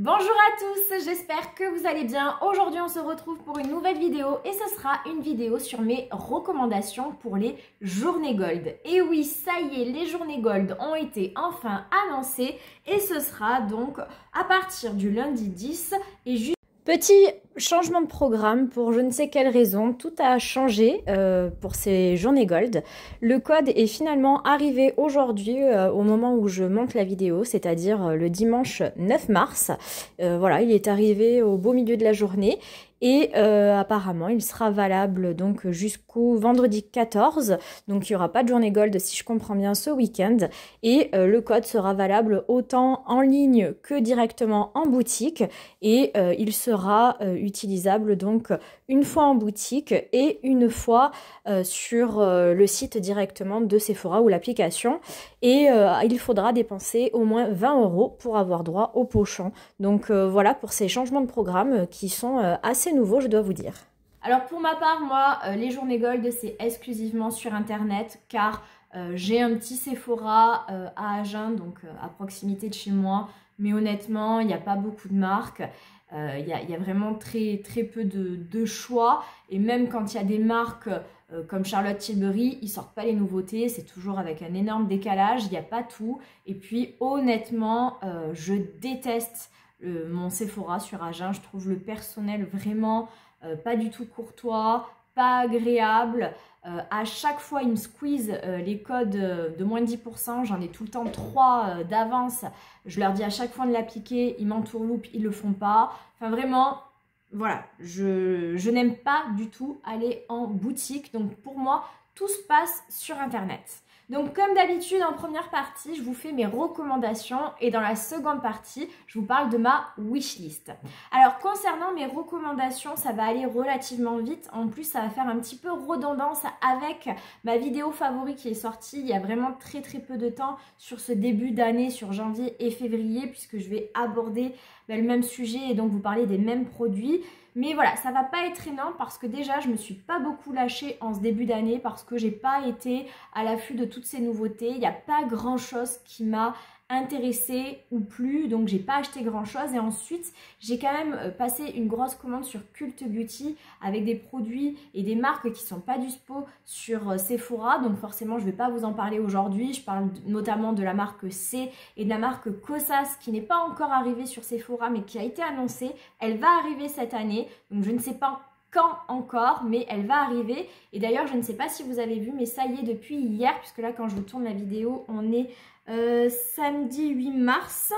Bonjour à tous, j'espère que vous allez bien. Aujourd'hui on se retrouve pour une nouvelle vidéo et ce sera une vidéo sur mes recommandations pour les journées gold. Et oui, ça y est, les journées gold ont été enfin annoncées et ce sera donc à partir du lundi 10 et juste... Petit changement de programme pour je ne sais quelle raison, tout a changé pour ces journées gold. Le code est finalement arrivé aujourd'hui au moment où je monte la vidéo, c'est-à-dire le dimanche 9 mars. Voilà, il est arrivé au beau milieu de la journée et apparemment il sera valable donc jusqu'au vendredi 14. Donc il n'y aura pas de journée gold si je comprends bien ce week-end et le code sera valable autant en ligne que directement en boutique et il sera utilisable donc une fois en boutique et une fois sur le site directement de Sephora ou l'application et il faudra dépenser au moins 20 € pour avoir droit au pochon. Donc voilà pour ces changements de programme qui sont assez nouveaux, je dois vous dire. Alors pour ma part, moi, les journées gold, c'est exclusivement sur internet car j'ai un petit Sephora à Agen, donc à proximité de chez moi, mais honnêtement, il n'y a pas beaucoup de marques. Il y a vraiment très peu de choix et même quand il y a des marques comme Charlotte Tilbury, ils sortent pas les nouveautés, c'est toujours avec un énorme décalage, il n'y a pas tout. Et puis honnêtement, je déteste mon Sephora sur Agen, je trouve le personnel vraiment pas du tout courtois, pas agréable. À chaque fois, ils me squeeze les codes de moins de 10%. J'en ai tout le temps 3 d'avance. Je leur dis à chaque fois de l'appliquer. Ils m'entourloupent, ils le font pas. Enfin, vraiment, voilà. Je n'aime pas du tout aller en boutique. Donc, pour moi, tout se passe sur Internet. Donc comme d'habitude en première partie, je vous fais mes recommandations et dans la seconde partie, je vous parle de ma wishlist. Alors concernant mes recommandations, ça va aller relativement vite. En plus, ça va faire un petit peu redondance avec ma vidéo favorite qui est sortie il y a vraiment très peu de temps sur ce début d'année, sur janvier et février, puisque je vais aborder le même sujet et donc vous parler des mêmes produits. Mais voilà, ça va pas être énorme parce que déjà, je me suis pas beaucoup lâchée en ce début d'année parce que j'ai pas été à l'affût de toutes ces nouveautés. Il n'y a pas grand chose qui m'a intéressée ou plu, donc j'ai pas acheté grand chose. Et ensuite, j'ai quand même passé une grosse commande sur Cult Beauty avec des produits et des marques qui sont pas dispo sur Sephora. Donc forcément, je vais pas vous en parler aujourd'hui. Je parle notamment de la marque C et de la marque Kosas qui n'est pas encore arrivée sur Sephora mais qui a été annoncée. Elle va arriver cette année, donc je ne sais pas quand encore, mais elle va arriver. Et d'ailleurs, je ne sais pas si vous avez vu, mais ça y est, depuis hier, puisque là, quand je vous tourne la vidéo, on est samedi 8 mars.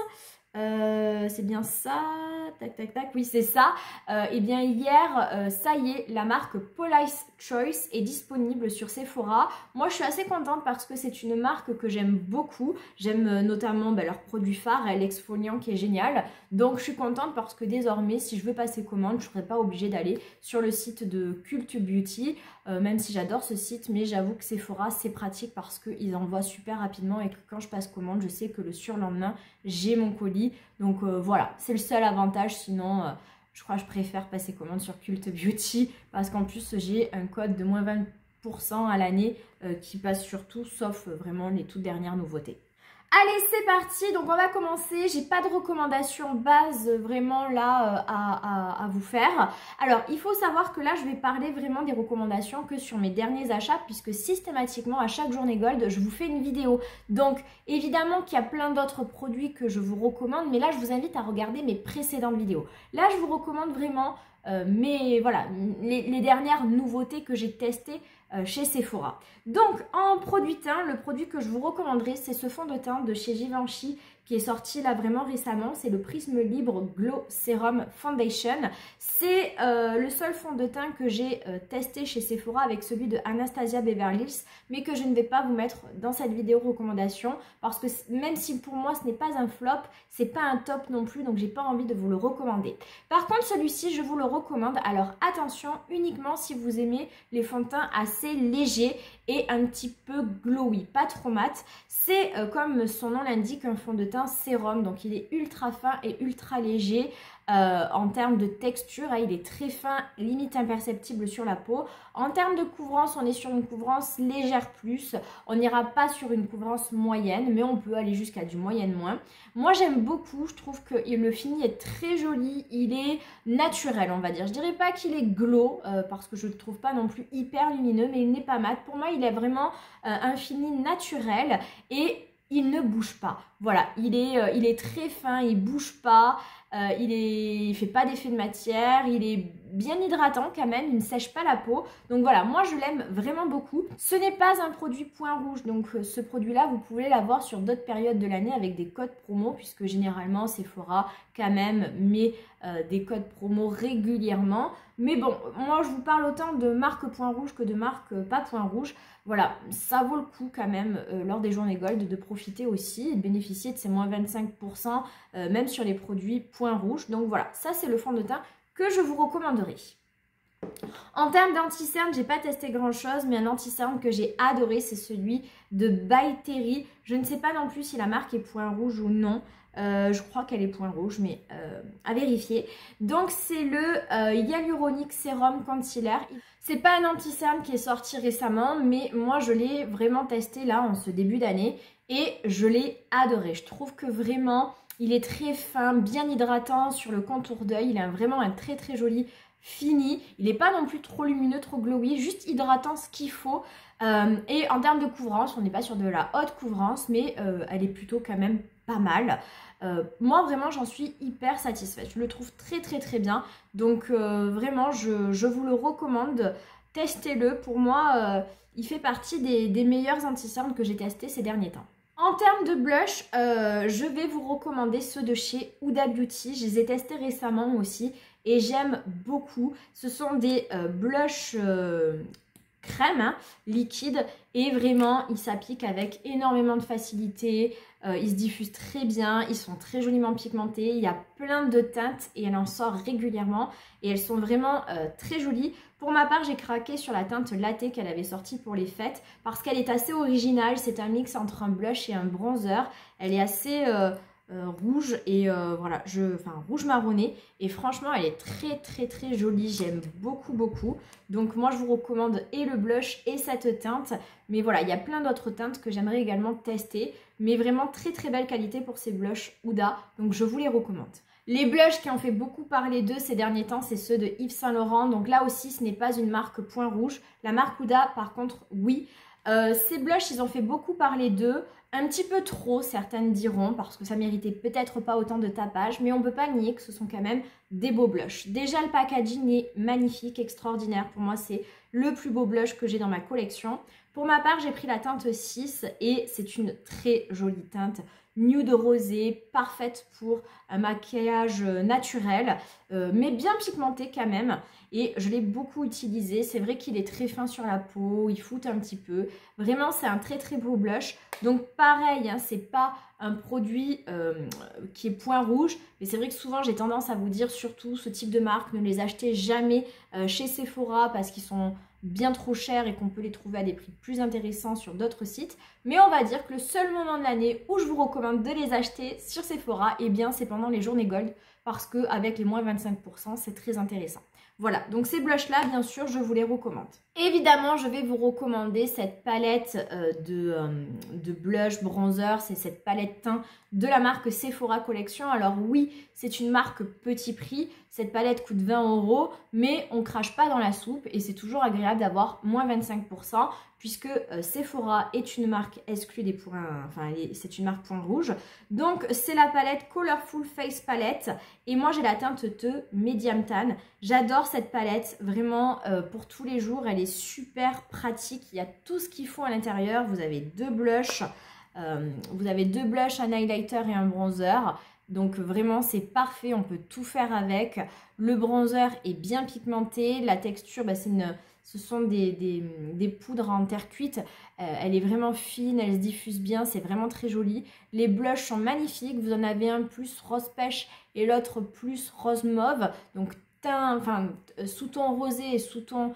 C'est bien ça, tac, oui c'est ça. Et bien hier, ça y est, la marque Police Choice est disponible sur Sephora. Moi je suis assez contente parce que c'est une marque que j'aime beaucoup. J'aime notamment leur produit phare, l'exfoliant qui est génial. Donc je suis contente parce que désormais, si je veux passer commande, je ne serai pas obligée d'aller sur le site de Cult Beauty, même si j'adore ce site, mais j'avoue que Sephora c'est pratique parce qu'ils envoient super rapidement et que quand je passe commande, je sais que le surlendemain, j'ai mon colis. Donc voilà, c'est le seul avantage, sinon je crois que je préfère passer commande sur Cult Beauty parce qu'en plus j'ai un code de moins 20% à l'année qui passe sur tout sauf vraiment les toutes dernières nouveautés. Allez, c'est parti, donc on va commencer. J'ai pas de recommandations base vraiment là à vous faire. Alors, il faut savoir que là, je vais parler vraiment des recommandations que sur mes derniers achats puisque systématiquement, à chaque journée gold, je vous fais une vidéo. Donc, évidemment qu'il y a plein d'autres produits que je vous recommande, mais là, je vous invite à regarder mes précédentes vidéos. Là, je vous recommande vraiment les dernières nouveautés que j'ai testées chez Sephora. Donc en produit teint, le produit que je vous recommanderais, c'est ce fond de teint de chez Givenchy qui est sorti là vraiment récemment. C'est le Prisme Libre Glow Serum Foundation. C'est le seul fond de teint que j'ai testé chez Sephora avec celui de Anastasia Beverly Hills, mais que je ne vais pas vous mettre dans cette vidéo recommandation parce que même si pour moi ce n'est pas un flop, c'est pas un top non plus, donc j'ai pas envie de vous le recommander. Par contre celui-ci je vous le recommande. Alors attention, uniquement si vous aimez les fonds de teint assez légers et un petit peu glowy, pas trop mat. C'est comme son nom l'indique, un fond de teint teint sérum, donc il est ultra fin et ultra léger. En termes de texture, il est très fin, limite imperceptible sur la peau. En termes de couvrance, on est sur une couvrance légère plus. On n'ira pas sur une couvrance moyenne, mais on peut aller jusqu'à du moyenne moins. Moi, j'aime beaucoup. Je trouve que le fini est très joli. Il est naturel, on va dire. Je dirais pas qu'il est glow, parce que je ne le trouve pas non plus hyper lumineux, mais il n'est pas mat. Pour moi, il est vraiment un fini naturel et il ne bouge pas. Voilà, il est très fin, il bouge pas. Il fait pas d'effet de matière, il est bien hydratant quand même, il ne sèche pas la peau. Donc voilà, moi je l'aime vraiment beaucoup. Ce n'est pas un produit point rouge, donc ce produit-là, vous pouvez l'avoir sur d'autres périodes de l'année avec des codes promo, puisque généralement Sephora quand même met des codes promo régulièrement. Mais bon, moi je vous parle autant de marque point rouge que de marque pas point rouge. Voilà, ça vaut le coup quand même lors des journées gold de profiter aussi et de bénéficier de ces moins 25% même sur les produits point rouge. Donc voilà, ça c'est le fond de teint que je vous recommanderais. En termes d'anti-cerne, j'ai pas testé grand chose, mais un anti-cerne que j'ai adoré, c'est celui de By Terry. Je ne sais pas non plus si la marque est point rouge ou non. Je crois qu'elle est point rouge, mais à vérifier. Donc c'est le Hyaluronic Serum Concealer. C'est pas un anti-cerne qui est sorti récemment, mais moi je l'ai vraiment testé là en ce début d'année et je l'ai adoré. Je trouve que vraiment il est très fin, bien hydratant sur le contour d'œil. Il a vraiment un très très joli fini. Il n'est pas non plus trop lumineux, trop glowy, juste hydratant ce qu'il faut. Et en termes de couvrance, on n'est pas sur de la haute couvrance, mais elle est plutôt quand même pas mal. Moi vraiment j'en suis hyper satisfaite, je le trouve très très très bien, donc vraiment je vous le recommande, testez-le. Pour moi il fait partie des meilleurs anti-cernes que j'ai testé ces derniers temps. En termes de blush, je vais vous recommander ceux de chez Huda Beauty. Je les ai testés récemment aussi et j'aime beaucoup. Ce sont des blushs crème liquide et vraiment ils s'appliquent avec énormément de facilité. Ils se diffusent très bien, ils sont très joliment pigmentés, il y a plein de teintes et elle en sort régulièrement et elles sont vraiment très jolies. Pour ma part, j'ai craqué sur la teinte Latte qu'elle avait sortie pour les fêtes parce qu'elle est assez originale, c'est un mix entre un blush et un bronzer. Elle est assez rouge et voilà, rouge marronné et franchement elle est très très très jolie, j'aime beaucoup beaucoup. Donc moi je vous recommande et le blush et cette teinte, mais voilà, il y a plein d'autres teintes que j'aimerais également tester, mais vraiment très très belle qualité pour ces blushs Huda, donc je vous les recommande. Les blushs qui ont fait beaucoup parler d'eux ces derniers temps, c'est ceux de Yves Saint Laurent. Donc là aussi, ce n'est pas une marque point rouge. La marque Huda, par contre, oui. Ces blushs, ils ont fait beaucoup parler d'eux. Un petit peu trop, certaines diront, parce que ça méritait peut-être pas autant de tapage. Mais on ne peut pas nier que ce sont quand même des beaux blushs. Déjà, le packaging est magnifique, extraordinaire. Pour moi, c'est le plus beau blush que j'ai dans ma collection. Pour ma part, j'ai pris la teinte 6 et c'est une très jolie teinte. Nude rosé, parfaite pour un maquillage naturel, mais bien pigmenté quand même. Et je l'ai beaucoup utilisé. C'est vrai qu'il est très fin sur la peau, il foute un petit peu. Vraiment, c'est un très très beau blush. Donc pareil, hein, c'est pas un produit qui est point rouge. Mais c'est vrai que souvent, j'ai tendance à vous dire, surtout ce type de marque, ne les achetez jamais chez Sephora parce qu'ils sont bien trop chers et qu'on peut les trouver à des prix plus intéressants sur d'autres sites. Mais on va dire que le seul moment de l'année où je vous recommande de les acheter sur Sephora, eh bien c'est pendant les journées gold parce qu'avec les moins 25%, c'est très intéressant. Voilà, donc ces blushs-là, bien sûr, je vous les recommande. Évidemment, je vais vous recommander cette palette de blush, bronzer, c'est cette palette teint de la marque Sephora Collection. Alors oui, c'est une marque petit prix, cette palette coûte 20 €, mais on crache pas dans la soupe et c'est toujours agréable d'avoir moins 25% puisque Sephora est une marque exclue des points, enfin c'est une marque point rouge. Donc c'est la palette Colorful Face Palette et moi j'ai la teinte Te Medium Tan. J'adore cette palette, vraiment pour tous les jours, elle est super pratique, il y a tout ce qu'il faut à l'intérieur. Vous avez deux blushs, un highlighter et un bronzer. Donc vraiment c'est parfait, on peut tout faire avec. Le bronzer est bien pigmenté, la texture ce sont des poudres en terre cuite, elle est vraiment fine, elle se diffuse bien, c'est vraiment très joli. Les blushs sont magnifiques, vous en avez un plus rose pêche et l'autre plus rose mauve. Donc sous-ton rosé et sous-ton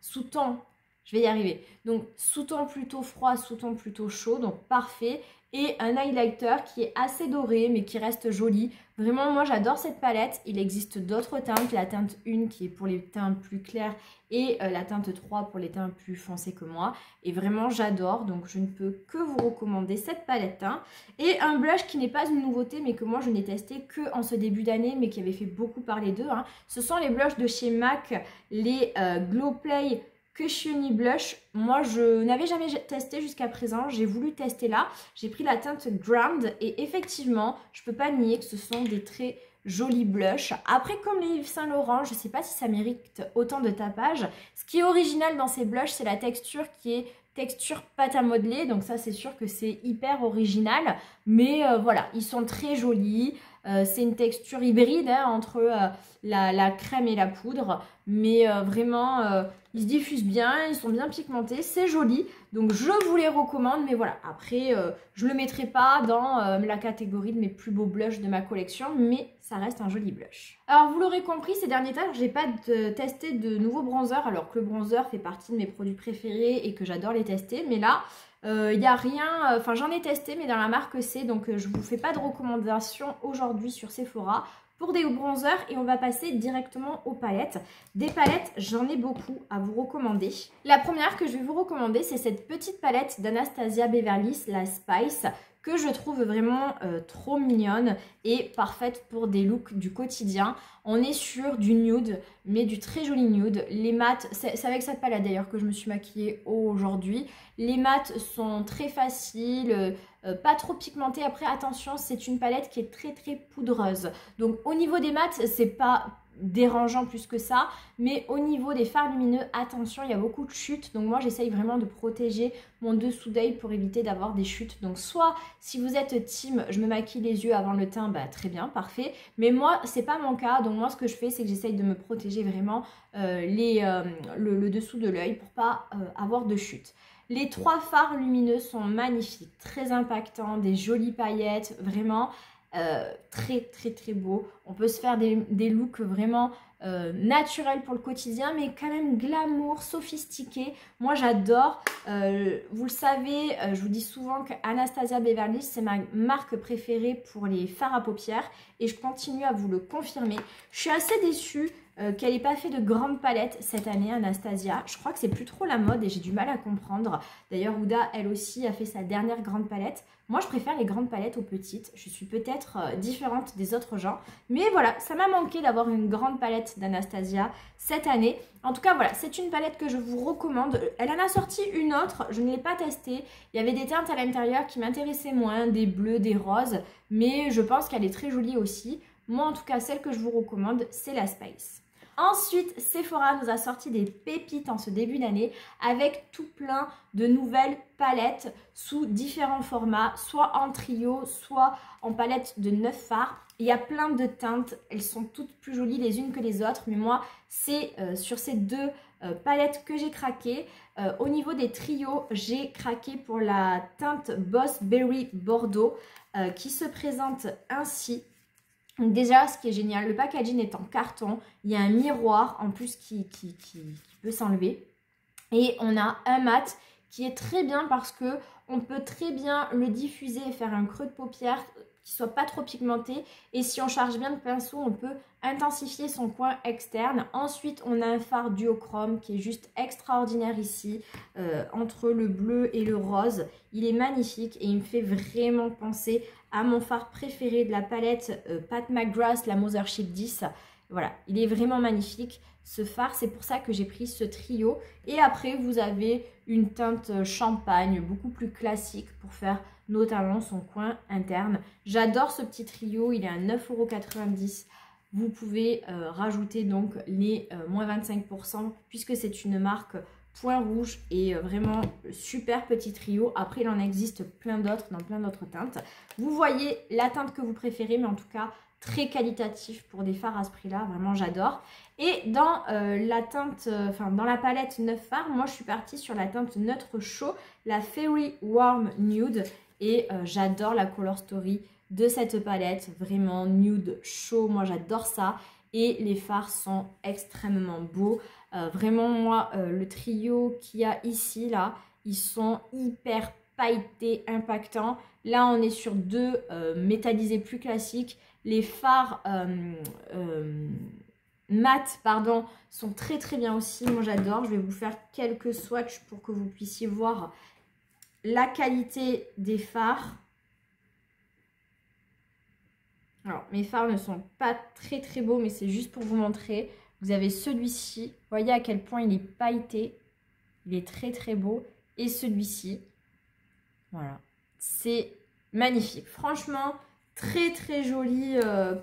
sous-ton Je vais y arriver. Donc sous-ton plutôt froid, sous-ton plutôt chaud, donc parfait. Et un highlighter qui est assez doré mais qui reste joli. Vraiment, moi j'adore cette palette. Il existe d'autres teintes. La teinte 1 qui est pour les teints plus clairs et la teinte 3 pour les teints plus foncés que moi. Et vraiment j'adore, donc je ne peux que vous recommander cette palette. Et un blush qui n'est pas une nouveauté mais que moi je n'ai testé que en ce début d'année mais qui avait fait beaucoup parler d'eux. Ce sont les blushs de chez MAC, les Glow Play Cushiony Blush. Moi je n'avais jamais testé jusqu'à présent, j'ai voulu tester là. J'ai pris la teinte Ground et effectivement je peux pas nier que ce sont des très jolis blushs. Après, comme les Yves Saint Laurent, je sais pas si ça mérite autant de tapage. Ce qui est original dans ces blushs, c'est la texture qui est texture pâte à modeler, donc ça c'est sûr que c'est hyper original, mais voilà, ils sont très jolis. C'est une texture hybride entre la crème et la poudre, mais vraiment ils se diffusent bien, ils sont bien pigmentés, c'est joli, donc je vous les recommande. Mais voilà, après je le mettrai pas dans la catégorie de mes plus beaux blushs de ma collection, mais ça reste un joli blush. Alors vous l'aurez compris, ces derniers temps j'ai pas testé de nouveaux bronzers, alors que le bronzer fait partie de mes produits préférés et que j'adore les tester, mais là il n'y a rien, enfin j'en ai testé mais dans la marque C, donc je vous fais pas de recommandations aujourd'hui sur Sephora pour des bronzers. Et on va passer directement aux palettes. Des palettes, j'en ai beaucoup à vous recommander. La première que je vais vous recommander, c'est cette petite palette d'Anastasia Beverly Hills, la Spice, que je trouve vraiment trop mignonne et parfaite pour des looks du quotidien. On est sur du nude, mais du très joli nude. Les mats, c'est avec cette palette d'ailleurs que je me suis maquillée aujourd'hui. Les mats sont très faciles, pas trop pigmentées. Après attention, c'est une palette qui est très très poudreuse. Donc au niveau des mats, c'est pas dérangeant plus que ça, mais au niveau des fards lumineux, attention, il y a beaucoup de chutes, donc moi j'essaye vraiment de protéger mon dessous d'œil pour éviter d'avoir des chutes. Donc soit si vous êtes team je me maquille les yeux avant le teint, bah très bien, parfait, mais moi c'est pas mon cas. Donc moi ce que je fais, c'est que j'essaye de me protéger vraiment le dessous de l'œil pour pas avoir de chutes. Les trois fards lumineux sont magnifiques, très impactants, des jolies paillettes, vraiment très très très beau. On peut se faire des looks vraiment naturels pour le quotidien, mais quand même glamour, sophistiqué. Moi j'adore, vous le savez, je vous dis souvent qu'Anastasia Beverly Hills c'est ma marque préférée pour les fards à paupières et je continue à vous le confirmer. Je suis assez déçue qu'elle n'ait pas fait de grande palette cette année, Anastasia. Je crois que c'est plus trop la mode et j'ai du mal à comprendre. D'ailleurs, Huda, elle aussi, a fait sa dernière grande palette. Moi, je préfère les grandes palettes aux petites. Je suis peut-être différente des autres gens. Mais voilà, ça m'a manqué d'avoir une grande palette d'Anastasia cette année. En tout cas, voilà, c'est une palette que je vous recommande. Elle en a sorti une autre, je ne l'ai pas testée. Il y avait des teintes à l'intérieur qui m'intéressaient moins, des bleus, des roses. Mais je pense qu'elle est très jolie aussi. Moi, en tout cas, celle que je vous recommande, c'est la Spice. Ensuite, Sephora nous a sorti des pépites en ce début d'année avec tout plein de nouvelles palettes sous différents formats, soit en trio, soit en palette de 9 fards. Il y a plein de teintes, elles sont toutes plus jolies les unes que les autres, mais moi, c'est sur ces deux palettes que j'ai craqué. Au niveau des trios, j'ai craqué pour la teinte Boss Berry Bordeaux qui se présente ainsi. Donc déjà, ce qui est génial, le packaging est en carton, il y a un miroir en plus qui peut s'enlever et on a un mat qui est très bien parce que on peut très bien le diffuser et faire un creux de paupière qui soit pas trop pigmenté, et si on charge bien le pinceau, on peut intensifier son coin externe. Ensuite, on a un fard duochrome qui est juste extraordinaire ici, entre le bleu et le rose. Il est magnifique et il me fait vraiment penser à mon fard préféré de la palette Pat McGrath, la Mothership 10. Voilà, il est vraiment magnifique ce fard, c'est pour ça que j'ai pris ce trio. Et après, vous avez une teinte champagne beaucoup plus classique pour faire notamment son coin interne. J'adore ce petit trio, il est à 9,90 €. Vous pouvez rajouter donc les moins 25% puisque c'est une marque Point Rouge et vraiment super petit trio. Après, il en existe plein d'autres dans plein d'autres teintes. Vous voyez la teinte que vous préférez, mais en tout cas très qualitatif pour des fards à ce prix-là. Vraiment, j'adore. Et dans la teinte, dans la palette 9 fards, moi je suis partie sur la teinte neutre chaud, la Fairy Warm Nude. Et j'adore la color story de cette palette, vraiment nude chaud, moi j'adore ça. et les fards sont extrêmement beaux. Vraiment moi le trio qu'il y a ici là, ils sont hyper pailletés, impactants. Là on est sur deux métallisés plus classiques. Les fards mat, pardon, sont très très bien aussi. Moi j'adore. Je vais vous faire quelques swatchs pour que vous puissiez voir la qualité des fards. Alors mes fards ne sont pas très très beaux, mais c'est juste pour vous montrer. Vous avez celui-ci, vous voyez à quel point il est pailleté, il est très très beau. Et celui-ci, voilà, c'est magnifique. Franchement, très très jolie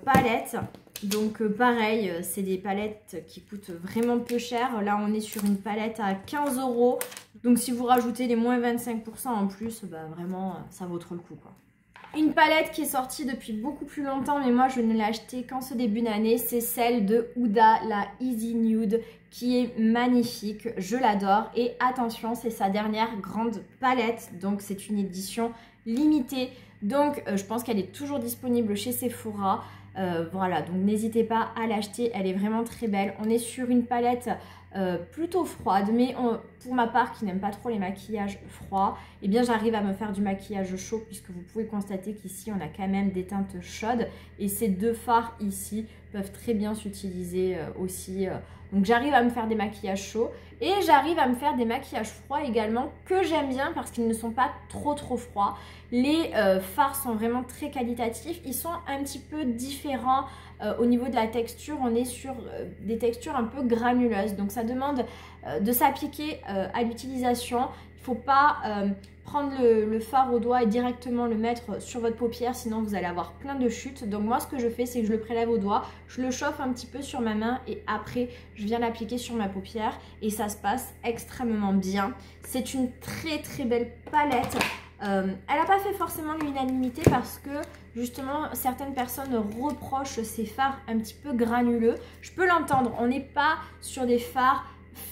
palette. Donc pareil, c'est des palettes qui coûtent vraiment peu cher. Là on est sur une palette à 15 €. Donc si vous rajoutez les moins 25% en plus, bah, vraiment ça vaut trop le coup quoi. Une palette qui est sortie depuis beaucoup plus longtemps, mais moi je ne l'ai achetée qu'en ce début d'année, c'est celle de Huda, la Easy Nude, qui est magnifique, je l'adore. Et attention, c'est sa dernière grande palette, donc c'est une édition limitée. Donc je pense qu'elle est toujours disponible chez Sephora. Voilà, donc n'hésitez pas à l'acheter, elle est vraiment très belle. On est sur une palette plutôt froide, mais pour ma part qui n'aime pas trop les maquillages froids, eh bien j'arrive à me faire du maquillage chaud, puisque vous pouvez constater qu'ici on a quand même des teintes chaudes et ces deux fards ici peuvent très bien s'utiliser aussi. Donc j'arrive à me faire des maquillages chauds et j'arrive à me faire des maquillages froids également, que j'aime bien parce qu'ils ne sont pas trop froids. Les fards sont vraiment très qualitatifs, ils sont un petit peu différents au niveau de la texture. On est sur des textures un peu granuleuses, donc ça demande de s'appliquer à l'utilisation. Il ne faut pas prendre le fard au doigt et directement le mettre sur votre paupière, sinon vous allez avoir plein de chutes. Donc moi ce que je fais, c'est que je le prélève au doigt, je le chauffe un petit peu sur ma main et après je viens l'appliquer sur ma paupière et ça se passe extrêmement bien. C'est une très belle palette. Elle n'a pas fait forcément l'unanimité parce que justement certaines personnes reprochent ces fards un petit peu granuleux. Je peux l'entendre, on n'est pas sur des fards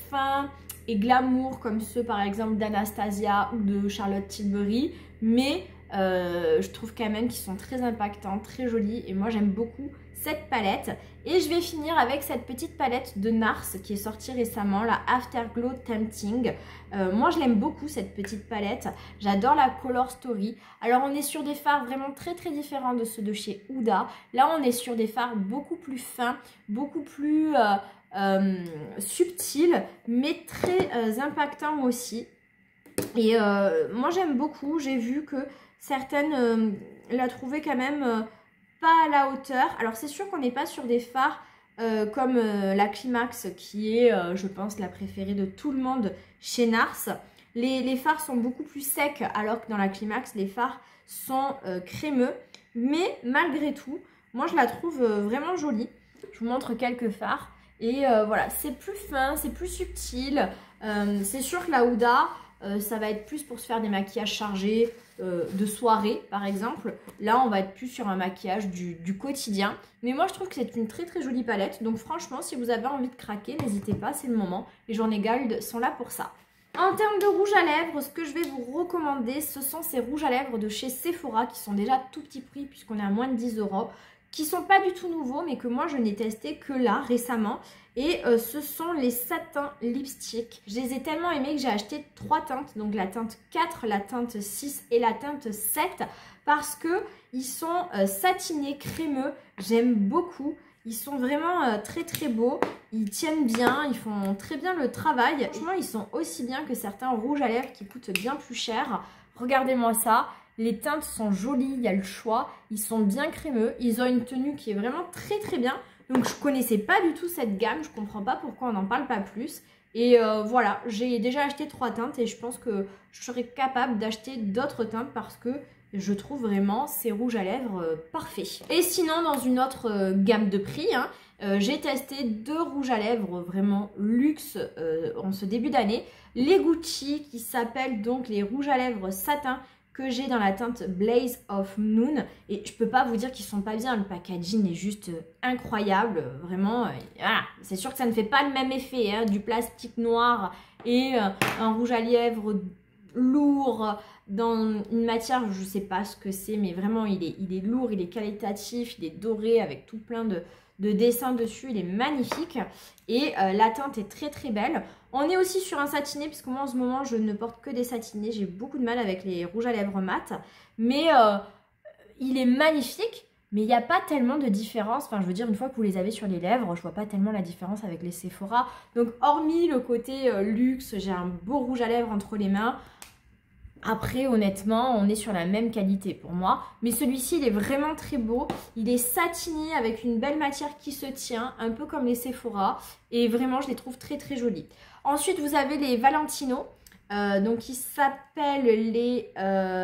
fins et glamour comme ceux par exemple d'Anastasia ou de Charlotte Tilbury, mais je trouve quand même qu'ils sont très impactants, très jolis et moi j'aime beaucoup cette palette. Et je vais finir avec cette petite palette de NARS qui est sortie récemment, la Afterglow Tempting. Moi je l'aime beaucoup cette petite palette, j'adore la Color Story. Alors on est sur des fards vraiment très différents de ceux de chez Huda. Là on est sur des fards beaucoup plus fins, beaucoup plus subtils, mais très impactants aussi. Et moi j'aime beaucoup, j'ai vu que certaines la trouvaient quand même pas à la hauteur. Alors c'est sûr qu'on n'est pas sur des fards comme la Climax qui est je pense la préférée de tout le monde chez NARS. Les fards sont beaucoup plus secs alors que dans la Climax les fards sont crémeux, mais malgré tout moi je la trouve vraiment jolie. Je vous montre quelques fards et voilà, c'est plus fin, c'est plus subtil. C'est sûr que la Huda ça va être plus pour se faire des maquillages chargés de soirée par exemple. Là on va être plus sur un maquillage du quotidien, mais moi je trouve que c'est une très jolie palette. Donc franchement si vous avez envie de craquer, n'hésitez pas, c'est le moment. Les journées gold sont là pour ça. En termes de rouge à lèvres, ce que je vais vous recommander, ce sont ces rouges à lèvres de chez Sephora qui sont déjà tout petit prix puisqu'on est à moins de 10 €, qui sont pas du tout nouveaux mais que moi je n'ai testé que là récemment. Et ce sont les Satin Lipstick. Je les ai tellement aimés que j'ai acheté 3 teintes, donc la teinte 4, la teinte 6 et la teinte 7, parce que ils sont satinés, crémeux, j'aime beaucoup. Ils sont vraiment très beaux, ils tiennent bien, ils font très bien le travail. Franchement, ils sont aussi bien que certains rouges à lèvres qui coûtent bien plus cher. Regardez-moi ça, les teintes sont jolies, il y a le choix, ils sont bien crémeux, ils ont une tenue qui est vraiment très bien. Donc je connaissais pas du tout cette gamme, je comprends pas pourquoi on n'en parle pas plus. Et voilà, j'ai déjà acheté 3 teintes et je pense que je serais capable d'acheter d'autres teintes parce que je trouve vraiment ces rouges à lèvres parfaits. Et sinon dans une autre gamme de prix, hein, j'ai testé 2 rouges à lèvres vraiment luxe en ce début d'année. Les Gucci qui s'appellent donc les rouges à lèvres satin, que j'ai dans la teinte Blaze of Noon. Et je peux pas vous dire qu'ils sont pas bien, le packaging est juste incroyable, vraiment. Voilà. C'est sûr que ça ne fait pas le même effet, hein, du plastique noir et un rouge à lèvres lourd, dans une matière, je sais pas ce que c'est, mais vraiment il est lourd, il est qualitatif, il est doré avec tout plein de dessins dessus, il est magnifique et la teinte est très très belle. On est aussi sur un satiné, puisque moi en ce moment je ne porte que des satinés, j'ai beaucoup de mal avec les rouges à lèvres mat, mais il est magnifique. Mais il n'y a pas tellement de différence, enfin je veux dire une fois que vous les avez sur les lèvres, je vois pas tellement la différence avec les Sephora. Donc hormis le côté luxe, j'ai un beau rouge à lèvres entre les mains. Après honnêtement on est sur la même qualité pour moi. Mais celui-ci il est vraiment très beau, il est satiné avec une belle matière qui se tient, un peu comme les Sephora. Et vraiment je les trouve très très jolis. Ensuite vous avez les Valentino. Donc ils s'appellent les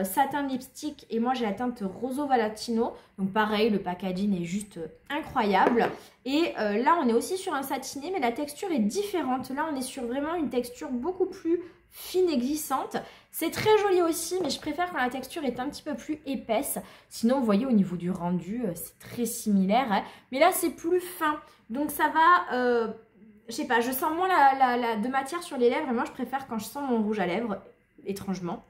satin lipstick et moi j'ai la teinte Roso Valentino. Donc pareil, le packaging est juste incroyable. Et là on est aussi sur un satiné mais la texture est différente. Là on est sur vraiment une texture beaucoup plus fine et glissante. C'est très joli aussi mais je préfère quand la texture est un petit peu plus épaisse. Sinon vous voyez au niveau du rendu c'est très similaire hein. Mais là c'est plus fin. Donc ça va... je sais pas, je sens moins de matière sur les lèvres et moi je préfère quand je sens mon rouge à lèvres, étrangement.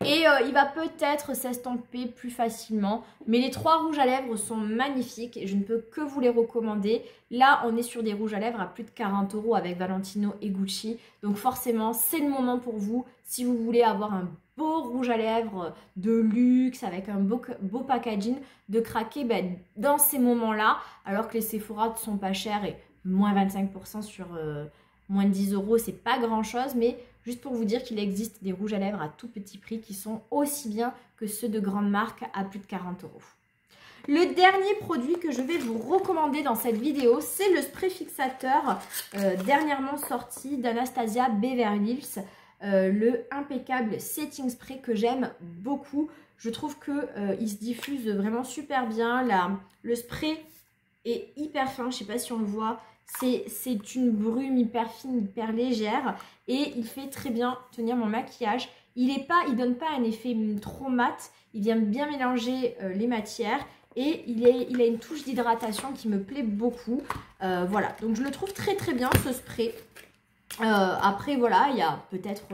Et il va peut-être s'estomper plus facilement, mais les trois rouges à lèvres sont magnifiques et je ne peux que vous les recommander. Là, on est sur des rouges à lèvres à plus de 40 € avec Valentino et Gucci, donc forcément c'est le moment pour vous si vous voulez avoir un beau rouge à lèvres de luxe avec un beau packaging, de craquer dans ces moments-là, alors que les Sephora ne sont pas chers et moins 25% sur moins de 10 €, c'est pas grand chose, mais juste pour vous dire qu'il existe des rouges à lèvres à tout petit prix qui sont aussi bien que ceux de grandes marques à plus de 40 €. Le dernier produit que je vais vous recommander dans cette vidéo, c'est le spray fixateur dernièrement sorti d'Anastasia Beverly Hills, le impeccable setting spray que j'aime beaucoup. Je trouve qu'il se diffuse vraiment super bien, le spray est hyper fin, je sais pas si on le voit. C'est une brume hyper fine, hyper légère et il fait très bien tenir mon maquillage. Il donne pas un effet trop mat, il vient bien mélanger les matières et il a une touche d'hydratation qui me plaît beaucoup. Voilà, donc je le trouve très très bien ce spray. Après voilà, il y a peut-être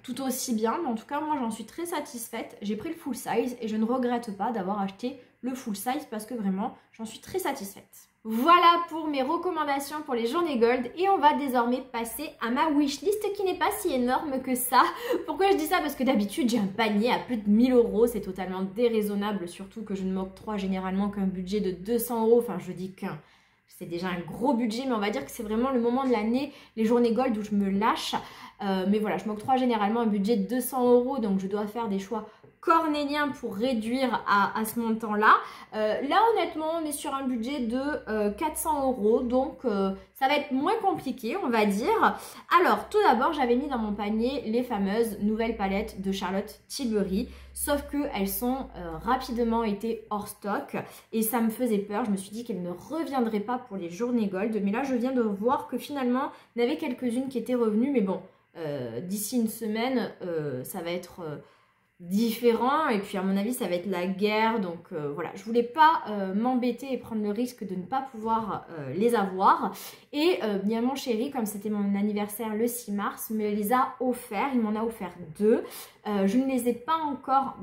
tout aussi bien, mais en tout cas moi j'en suis très satisfaite. J'ai pris le full size et je ne regrette pas d'avoir acheté le full size parce que vraiment j'en suis très satisfaite. Voilà pour mes recommandations pour les journées gold et on va désormais passer à ma wishlist qui n'est pas si énorme que ça. Pourquoi je dis ça? Parce que d'habitude j'ai un panier à plus de 1000 €, c'est totalement déraisonnable, surtout que je ne m'octroie généralement qu'un budget de 200 €, enfin je dis qu'un... C'est déjà un gros budget, mais on va dire que c'est vraiment le moment de l'année, les journées gold où je me lâche. Mais voilà, je m'octroie généralement un budget de 200 €, donc je dois faire des choix cornéliens pour réduire à ce montant-là. Là, honnêtement, on est sur un budget de 400 €, donc ça va être moins compliqué, on va dire. Alors, tout d'abord, j'avais mis dans mon panier les fameuses nouvelles palettes de Charlotte Tilbury, sauf qu'elles sont rapidement été hors stock et ça me faisait peur. Je me suis dit qu'elles ne reviendraient pas pour les journées gold, mais là, je viens de voir que finalement, il y en avait quelques-unes qui étaient revenues, mais bon, d'ici une semaine, ça va être... différent et puis à mon avis ça va être la guerre donc voilà, je voulais pas m'embêter et prendre le risque de ne pas pouvoir les avoir et bien mon chéri, comme c'était mon anniversaire le 6 mars, me les a offerts, il m'en a offert 2. Je ne les ai pas encore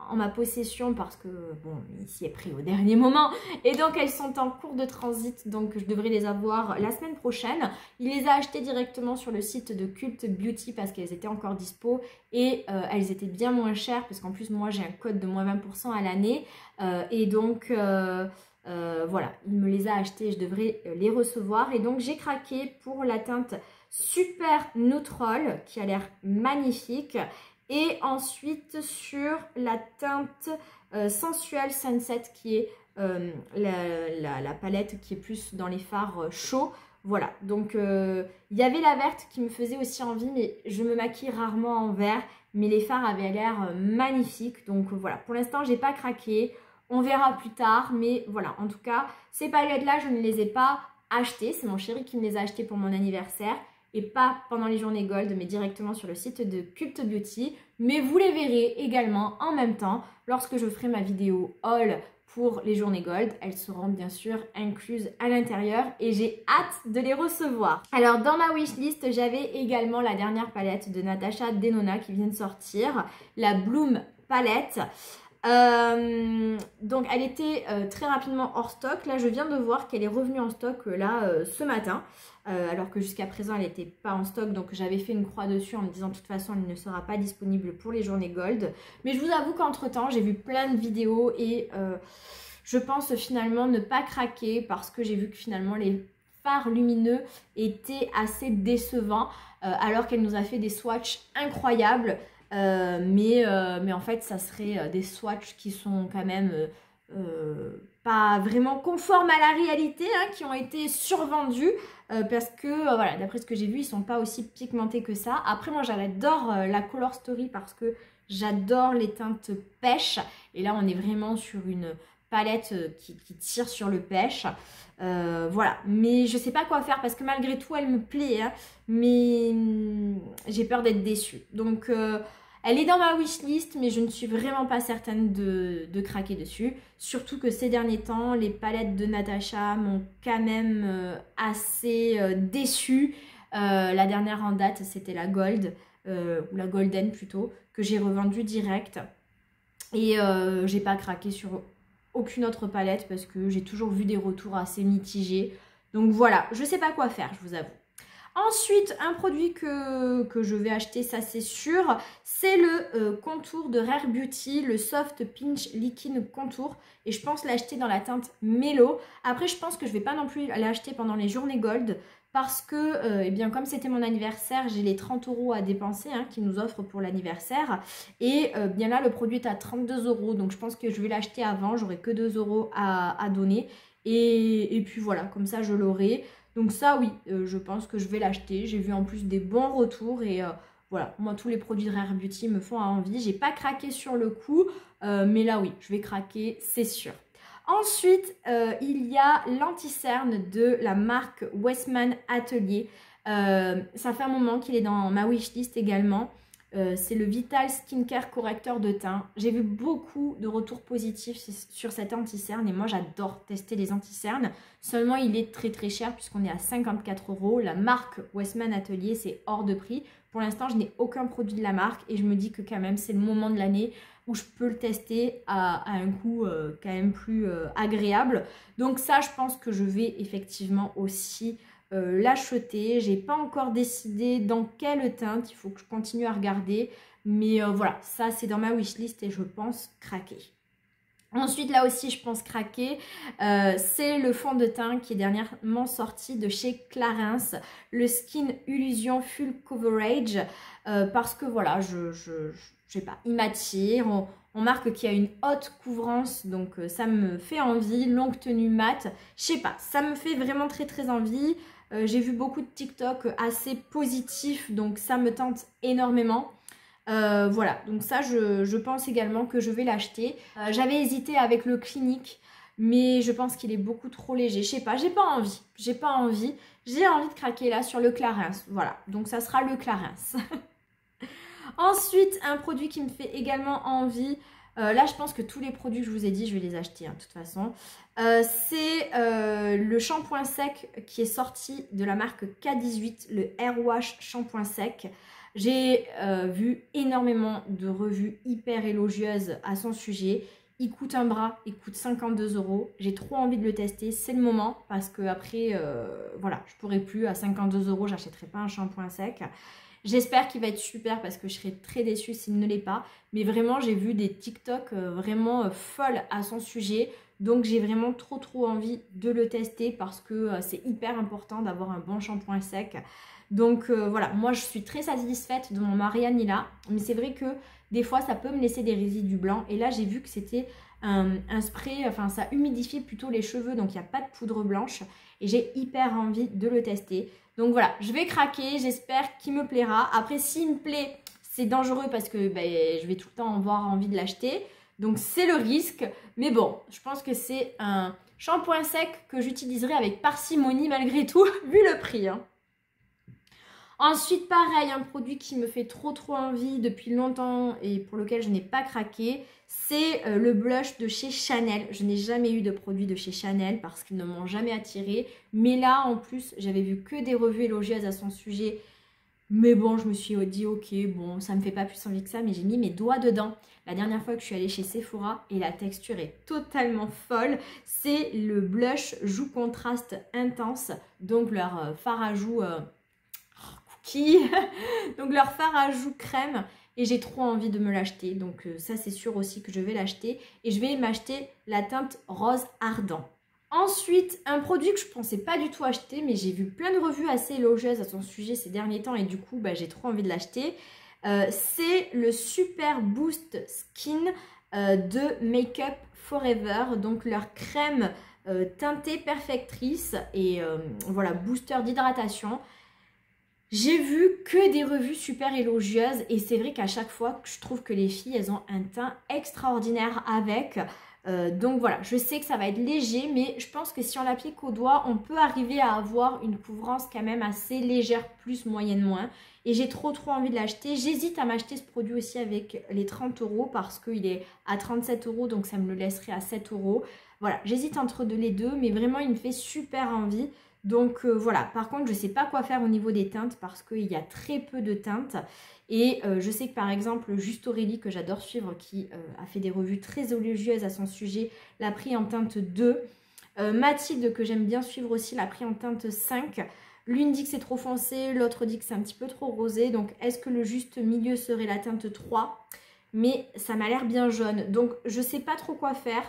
en ma possession parce que bon, il s'y est pris au dernier moment et donc elles sont en cours de transit, donc je devrais les avoir la semaine prochaine. Il les a achetées directement sur le site de Cult Beauty parce qu'elles étaient encore dispo et elles étaient bien moins chères parce qu'en plus moi j'ai un code de moins 20% à l'année et donc voilà, il me les a achetées, je devrais les recevoir et donc j'ai craqué pour la teinte Super Neutral qui a l'air magnifique. Et ensuite sur la teinte Sensual Sunset qui est la palette qui est plus dans les fards chauds. Voilà, donc il y avait la verte qui me faisait aussi envie, mais je me maquille rarement en vert. Mais les fards avaient l'air magnifiques, donc voilà. Pour l'instant, j'ai pas craqué, on verra plus tard. Mais voilà, en tout cas, ces palettes-là, je ne les ai pas achetées. C'est mon chéri qui me les a achetées pour mon anniversaire. Et pas pendant les journées gold, mais directement sur le site de Cult Beauty. Mais vous les verrez également en même temps lorsque je ferai ma vidéo haul pour les journées gold. Elles seront bien sûr incluses à l'intérieur et j'ai hâte de les recevoir. Alors dans ma wishlist, j'avais également la dernière palette de Natasha Denona qui vient de sortir, la Bloom palette. Donc elle était très rapidement hors stock. Là je viens de voir qu'elle est revenue en stock ce matin, alors que jusqu'à présent elle n'était pas en stock, donc j'avais fait une croix dessus en me disant de toute façon elle ne sera pas disponible pour les journées gold. Mais je vous avoue qu'entre temps j'ai vu plein de vidéos et je pense finalement ne pas craquer parce que j'ai vu que finalement les fards lumineux étaient assez décevants, alors qu'elle nous a fait des swatchs incroyables. Mais en fait ça serait des swatchs qui sont quand même pas vraiment conformes à la réalité, hein, qui ont été survendus parce que voilà, d'après ce que j'ai vu ils sont pas aussi pigmentés que ça. Après moi j'adore la Color Story parce que j'adore les teintes pêche et là on est vraiment sur une palette qui tire sur le pêche. Voilà, mais je sais pas quoi faire parce que malgré tout elle me plaît, hein, mais j'ai peur d'être déçue. Donc elle est dans ma wishlist, mais je ne suis vraiment pas certaine de craquer dessus. Surtout que ces derniers temps, les palettes de Natasha m'ont quand même assez déçue. La dernière en date, c'était la Gold, ou la Golden plutôt, que j'ai revendue direct. Et j'ai pas craqué sur aucune autre palette parce que j'ai toujours vu des retours assez mitigés. Donc voilà, je sais pas quoi faire, je vous avoue. Ensuite, un produit que je vais acheter, ça c'est sûr, c'est le contour de Rare Beauty, le Soft Pinch Liquid Contour. Et je pense l'acheter dans la teinte Mellow. Après, je pense que je ne vais pas non plus l'acheter pendant les journées gold parce que, eh bien, comme c'était mon anniversaire, j'ai les 30 € à dépenser hein, qu'ils nous offrent pour l'anniversaire. Et bien là, le produit est à 32 €. Donc, je pense que je vais l'acheter avant. J'aurai que 2 € à donner. Et puis voilà, comme ça, je l'aurai. Donc ça oui, je pense que je vais l'acheter. J'ai vu en plus des bons retours et voilà, moi tous les produits de Rare Beauty me font envie. J'ai pas craqué sur le coup, mais là oui, je vais craquer, c'est sûr. Ensuite, il y a l'anti-cerne de la marque Westman Atelier. Ça fait un moment qu'il est dans ma wishlist également. C'est le Vital Skincare Correcteur de teint. J'ai vu beaucoup de retours positifs sur cet anti-cerne et moi j'adore tester les anti-cernes. Seulement il est très très cher puisqu'on est à 54 €. La marque Westman Atelier, c'est hors de prix. Pour l'instant je n'ai aucun produit de la marque et je me dis que quand même c'est le moment de l'année où je peux le tester à un coût quand même plus agréable. Donc ça je pense que je vais effectivement aussi l'acheter. J'ai pas encore décidé dans quelle teinte, il faut que je continue à regarder, mais voilà, ça c'est dans ma wishlist et je pense craquer. Ensuite là aussi je pense craquer, c'est le fond de teint qui est dernièrement sorti de chez Clarins, le Skin Illusion Full Coverage, parce que voilà, je sais pas, il m'attire. On marque qu'il y a une haute couvrance, donc ça me fait envie. Longue tenue mat, je sais pas, ça me fait vraiment très très envie. J'ai vu beaucoup de TikTok assez positifs, donc ça me tente énormément. Voilà, donc ça je pense également que je vais l'acheter. J'avais hésité avec le Clinique, mais je pense qu'il est beaucoup trop léger. Je sais pas, j'ai pas envie. J'ai envie de craquer là sur le Clarins. Voilà, donc ça sera le Clarins. Ensuite, un produit qui me fait également envie. Là, je pense que tous les produits que je vous ai dit, je vais les acheter hein, de toute façon. C'est le shampoing sec qui est sorti de la marque K18, le Air Wash shampoing sec. J'ai vu énormément de revues hyper élogieuses à son sujet. Il coûte un bras, il coûte 52 €. J'ai trop envie de le tester, c'est le moment parce que après, voilà, je pourrai plus à 52 €, j'achèterai pas un shampoing sec. J'espère qu'il va être super parce que je serai très déçue s'il ne l'est pas. Mais vraiment, j'ai vu des TikTok vraiment folles à son sujet. Donc, j'ai vraiment trop envie de le tester parce que c'est hyper important d'avoir un bon shampoing sec. Donc, voilà, moi, je suis très satisfaite de mon Marianela. Mais c'est vrai que des fois, ça peut me laisser des résidus blancs. Et là, j'ai vu que c'était un spray, enfin, ça humidifie plutôt les cheveux. Donc, il n'y a pas de poudre blanche. Et j'ai hyper envie de le tester. Donc voilà, je vais craquer, j'espère qu'il me plaira. Après, s'il me plaît, c'est dangereux parce que je vais tout le temps avoir envie de l'acheter. Donc c'est le risque. Mais bon, je pense que c'est un shampoing sec que j'utiliserai avec parcimonie malgré tout, vu le prix. Hein. Ensuite, pareil, un produit qui me fait trop envie depuis longtemps et pour lequel je n'ai pas craqué, c'est le blush de chez Chanel. Je n'ai jamais eu de produit de chez Chanel parce qu'ils ne m'ont jamais attiré. Mais là, en plus, j'avais vu que des revues élogieuses à son sujet. Mais bon, je me suis dit, ok, bon, ça me fait pas plus envie que ça, mais j'ai mis mes doigts dedans. La dernière fois que je suis allée chez Sephora, et la texture est totalement folle, c'est le blush Joue Contraste Intense, donc leur fard à joues cookie, donc leur fard à joues crème, et j'ai trop envie de me l'acheter, donc ça c'est sûr aussi que je vais l'acheter, et je vais m'acheter la teinte rose ardent. Ensuite, un produit que je ne pensais pas du tout acheter, mais j'ai vu plein de revues assez élogieuses à son sujet ces derniers temps et du coup, j'ai trop envie de l'acheter. C'est le Super Boost Skin de Make Up Forever, donc leur crème teintée perfectrice et voilà, booster d'hydratation. J'ai vu que des revues super élogieuses et c'est vrai qu'à chaque fois, je trouve que les filles, elles ont un teint extraordinaire avec. Donc voilà, je sais que ça va être léger, mais je pense que si on l'applique au doigt, on peut arriver à avoir une couvrance quand même assez légère, plus, moyenne, moins. Et j'ai trop envie de l'acheter. J'hésite à m'acheter ce produit aussi avec les 30 € parce qu'il est à 37 €, donc ça me le laisserait à 7 €. Voilà, j'hésite entre les deux, mais vraiment il me fait super envie. Donc voilà, par contre je ne sais pas quoi faire au niveau des teintes parce qu'il y a très peu de teintes. Et je sais que par exemple, Juste Aurélie, que j'adore suivre, qui a fait des revues très élogieuses à son sujet, l'a pris en teinte 2. Mathilde, que j'aime bien suivre aussi, l'a pris en teinte 5. L'une dit que c'est trop foncé, l'autre dit que c'est un petit peu trop rosé. Donc est-ce que le juste milieu serait la teinte 3? Mais ça m'a l'air bien jaune. Donc je ne sais pas trop quoi faire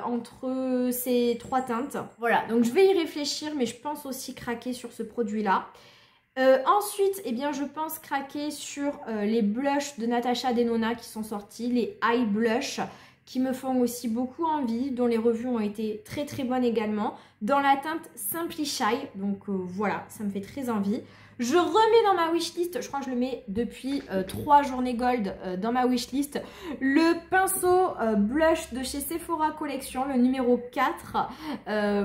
entre ces trois teintes. Voilà, donc je vais y réfléchir, mais je pense aussi craquer sur ce produit-là. Ensuite, eh bien, je pense craquer sur les blushs de Natasha Denona qui sont sortis, les Eye Blush, qui me font aussi beaucoup envie, dont les revues ont été très bonnes également, dans la teinte Simply Shy. Donc voilà, ça me fait très envie. Je remets dans ma wishlist, je crois que je le mets depuis 3 journées gold dans ma wishlist, le pinceau blush de chez Sephora Collection, le numéro 4.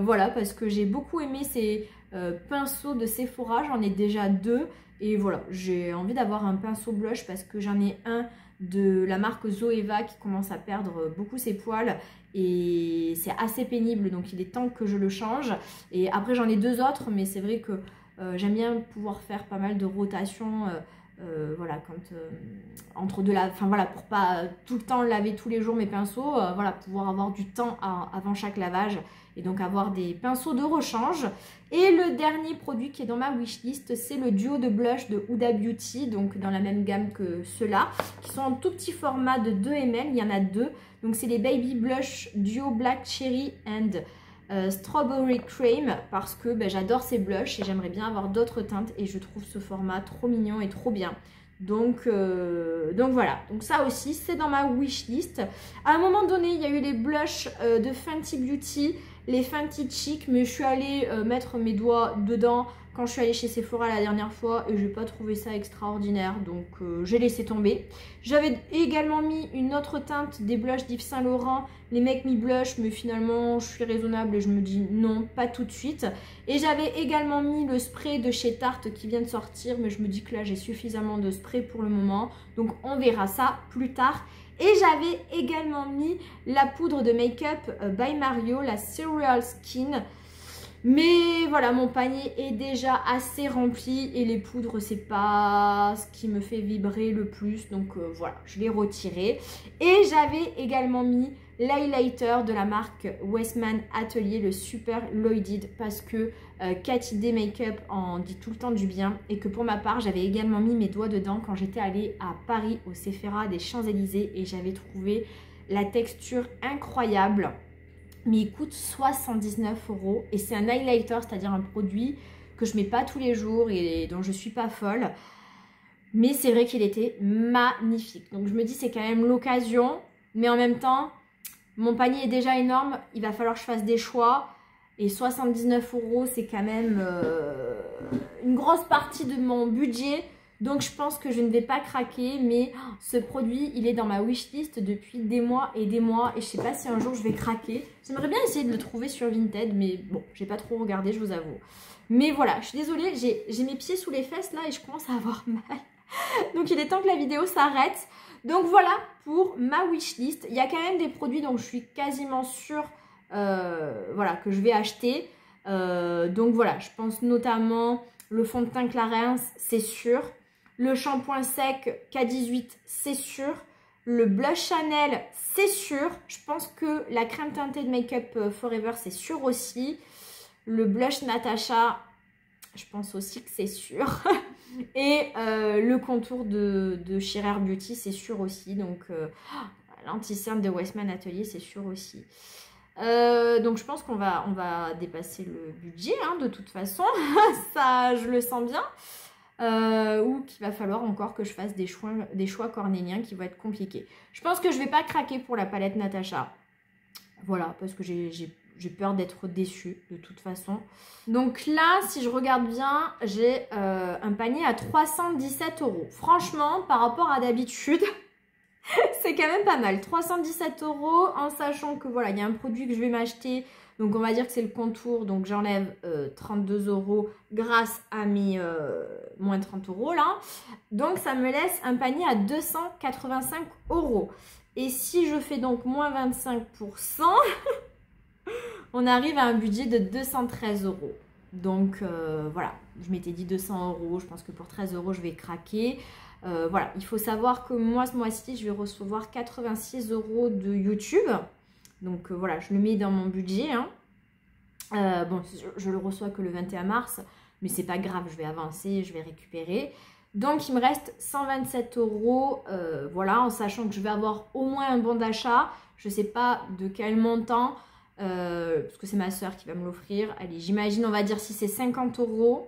Voilà, parce que j'ai beaucoup aimé ces pinceaux de Sephora, j'en ai déjà 2. Et voilà, j'ai envie d'avoir un pinceau blush parce que j'en ai un de la marque Zoeva qui commence à perdre beaucoup ses poils et c'est assez pénible, donc il est temps que je le change. Et après j'en ai 2 autres, mais c'est vrai que j'aime bien pouvoir faire pas mal de rotations voilà, entre deux enfin voilà, pour pas tout le temps laver tous les jours mes pinceaux, voilà, pouvoir avoir du temps avant chaque lavage et donc avoir des pinceaux de rechange. Et le dernier produit qui est dans ma wishlist, c'est le duo de blush de Huda Beauty, donc dans la même gamme que ceux-là, qui sont en tout petit format de 2 ml, il y en a 2. Donc c'est les Baby Blush Duo Black Cherry and Strawberry Cream, parce que j'adore ces blushs et j'aimerais bien avoir d'autres teintes et je trouve ce format trop mignon et trop bien. Donc voilà, donc ça aussi c'est dans ma wishlist. À un moment donné, il y a eu les blushs de Fenty Beauty, les Fenty Chic, mais je suis allée mettre mes doigts dedans quand je suis allée chez Sephora la dernière fois et je n'ai pas trouvé ça extraordinaire, donc j'ai laissé tomber. J'avais également mis une autre teinte des blushs d'Yves Saint Laurent, les Make Me Blush, mais finalement je suis raisonnable et je me dis non, pas tout de suite. Et j'avais également mis le spray de chez Tarte qui vient de sortir, mais je me dis que là j'ai suffisamment de spray pour le moment, donc on verra ça plus tard. Et j'avais également mis la poudre de make-up by Mario, la Cereal Skin. Mais voilà, mon panier est déjà assez rempli et les poudres, c'est pas ce qui me fait vibrer le plus. Donc voilà, je l'ai retiré. Et j'avais également mis l'highlighter de la marque Westman Atelier, le Super Lloyded, parce que Cathy D Makeup en dit tout le temps du bien. Et que pour ma part, j'avais également mis mes doigts dedans quand j'étais allée à Paris au Sephora des Champs-Élysées. Et j'avais trouvé la texture incroyable. Mais il coûte 79 € et c'est un highlighter, c'est-à-dire un produit que je mets pas tous les jours et dont je suis pas folle. Mais c'est vrai qu'il était magnifique. Donc je me dis c'est quand même l'occasion, mais en même temps, mon panier est déjà énorme, il va falloir que je fasse des choix. Et 79 € c'est quand même une grosse partie de mon budget. Donc je pense que je ne vais pas craquer, mais ce produit, il est dans ma wishlist depuis des mois et je sais pas si un jour je vais craquer. J'aimerais bien essayer de le trouver sur Vinted, mais bon, j'ai pas trop regardé, je vous avoue. Mais voilà, je suis désolée, j'ai mes pieds sous les fesses là et je commence à avoir mal. Donc il est temps que la vidéo s'arrête. Donc voilà pour ma wishlist. Il y a quand même des produits dont je suis quasiment sûre voilà, que je vais acheter. Donc voilà, je pense notamment le fond de teint Clarins, c'est sûr. Le shampoing sec K18, c'est sûr. Le blush Chanel, c'est sûr. Je pense que la crème teintée de Make Up Forever, c'est sûr aussi. Le blush Natasha, je pense aussi que c'est sûr. Et le contour de Sherer Beauty, c'est sûr aussi. Donc l'anti-cerne de Westman Atelier, c'est sûr aussi. Donc je pense qu'on va dépasser le budget hein, de toute façon. Ça, je le sens bien. Ou qu'il va falloir encore que je fasse des choix cornéliens qui vont être compliqués. Je pense que je vais pas craquer pour la palette Natasha. Voilà, parce que j'ai peur d'être déçue de toute façon. Donc là, si je regarde bien, j'ai un panier à 317 €. Franchement, par rapport à d'habitude, c'est quand même pas mal. 317 € en sachant que voilà, il y a un produit que je vais m'acheter. Donc on va dire que c'est le contour. Donc j'enlève 32 € grâce à mes moins 30 € là. Donc ça me laisse un panier à 285 €. Et si je fais donc moins 25%, on arrive à un budget de 213 €. Donc voilà, je m'étais dit 200 €. Je pense que pour 13 € je vais craquer. Voilà, il faut savoir que moi ce mois-ci je vais recevoir 86 € de YouTube. Donc voilà, je le mets dans mon budget. Hein. Bon, je le reçois que le 21 mars, mais c'est pas grave, je vais avancer, je vais récupérer. Donc il me reste 127 €, voilà, en sachant que je vais avoir au moins un bon d'achat. Je sais pas de quel montant, parce que c'est ma soeur qui va me l'offrir. Allez, j'imagine, on va dire si c'est 50 €,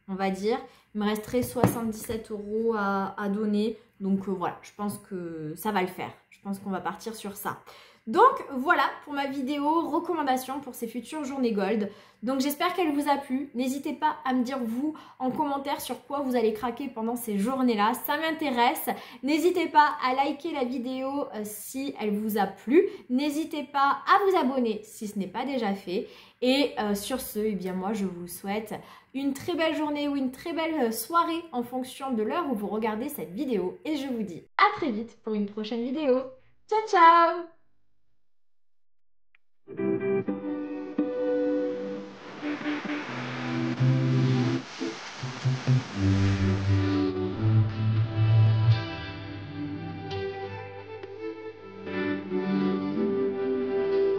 on va dire. Il me resterait 77 € à donner. Donc voilà, je pense que ça va le faire. Je pense qu'on va partir sur ça. Donc voilà pour ma vidéo recommandation pour ces futures journées gold. Donc j'espère qu'elle vous a plu. N'hésitez pas à me dire vous en commentaire sur quoi vous allez craquer pendant ces journées-là. Ça m'intéresse. N'hésitez pas à liker la vidéo si elle vous a plu. N'hésitez pas à vous abonner si ce n'est pas déjà fait. Et sur ce, eh bien moi je vous souhaite une très belle journée ou une très belle soirée en fonction de l'heure où vous regardez cette vidéo. Et je vous dis à très vite pour une prochaine vidéo. Ciao ciao!